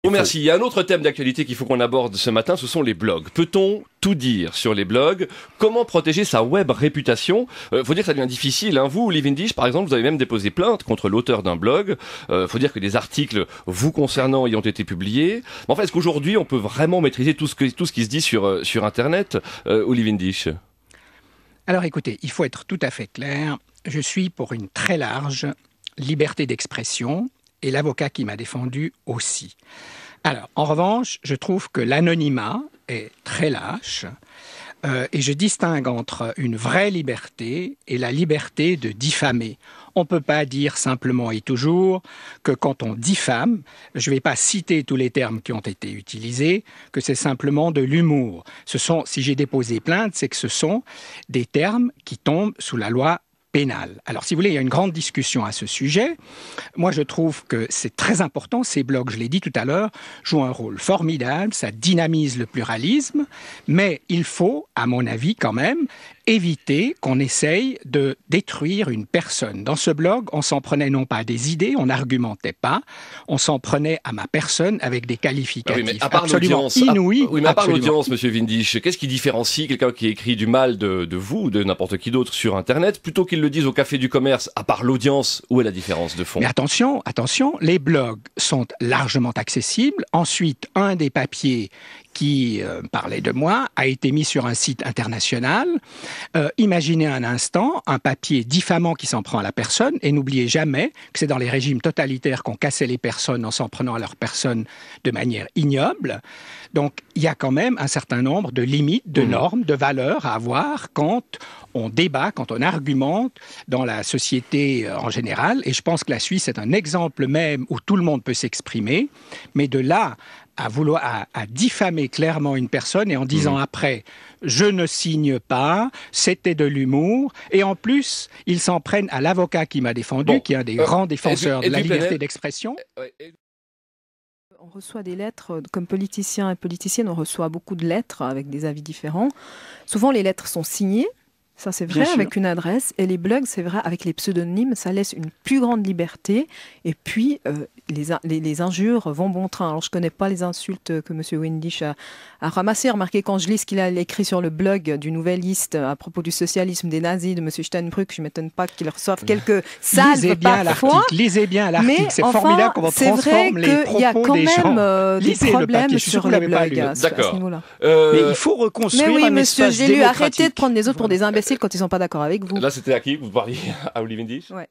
Bon, merci. Il y a un autre thème d'actualité qu'il faut qu'on aborde ce matin, ce sont les blogs. Peut-on tout dire sur les blogs? Comment protéger sa web réputation? Faut dire que ça devient difficile. Hein. Vous, Olivier Ndish, par exemple, vous avez même déposé plainte contre l'auteur d'un blog. Faut dire que des articles vous concernant y ont été publiés. Mais enfin, est-ce qu'aujourd'hui, on peut vraiment maîtriser tout ce qui se dit sur Internet, Olivier Ndish? Alors écoutez, il faut être tout à fait clair. Je suis pour une très large liberté d'expression et l'avocat qui m'a défendu aussi. Alors, en revanche, je trouve que l'anonymat est très lâche et je distingue entre une vraie liberté et la liberté de diffamer. On ne peut pas dire simplement et toujours que quand on diffame, je ne vais pas citer tous les termes qui ont été utilisés, que c'est simplement de l'humour. Si j'ai déposé plainte, c'est que ce sont des termes qui tombent sous la loi pénale. Alors, si vous voulez, il y a une grande discussion à ce sujet. Moi, je trouve que c'est très important. Ces blogs, je l'ai dit tout à l'heure, jouent un rôle formidable. Ça dynamise le pluralisme. Mais il faut, à mon avis, quand même, éviter qu'on essaye de détruire une personne. Dans ce blog, on s'en prenait non pas à des idées, on n'argumentait pas, on s'en prenait à ma personne avec des qualificatifs absolument inouïs. Oui, mais à part l'audience, monsieur Windisch, qu'est-ce qui différencie quelqu'un qui écrit du mal de vous ou de n'importe qui d'autre sur Internet, plutôt qu'il le dise au café du commerce, à part l'audience, où est la différence de fond? Mais attention, les blogs sont largement accessibles. Ensuite, un des papiers qui parlait de moi a été mis sur un site international. Imaginez un instant un papier diffamant qui s'en prend à la personne, et n'oubliez jamais que c'est dans les régimes totalitaires qu'on cassait les personnes en s'en prenant à leur personne de manière ignoble. Donc il y a quand même un certain nombre de limites, de normes, de valeurs à avoir quand on débat, quand on argumente dans la société en général. Et je pense que la Suisse est un exemple même où tout le monde peut s'exprimer, mais de là à diffamer clairement une personne et en disant après « je ne signe pas, c'était de l'humour » et en plus, ils s'en prennent à l'avocat qui m'a défendu, qui est un des grands défenseurs de la liberté d'expression. On reçoit des lettres, comme politicien et politicienne, on reçoit beaucoup de lettres avec des avis différents. Souvent, les lettres sont signées. Ça, c'est vrai, avec une adresse. Et les blogs, c'est vrai, avec les pseudonymes, ça laisse une plus grande liberté. Et puis, les injures vont bon train. Alors, je ne connais pas les insultes que M. Windisch a ramassées. Remarquez, quand je lis ce qu'il a écrit sur le blog du Nouvelliste à propos du socialisme des nazis de M. Steinbrück, je ne m'étonne pas qu'il reçoive quelques salves parfois. Lisez bien l'article. C'est formidable comment on transforme les propos des gens. C'est vrai qu'il y a quand même des problèmes sur les blogs à ce niveau-là. Mais il faut reconstruire un espace démocratique. Mais oui, monsieur, j'ai lu, arrêtez de prendre les autres pour des imbéciles quand ils ne sont pas d'accord avec vous. Là, c'était à qui vous parliez? À Olivier Ndish? Ouais.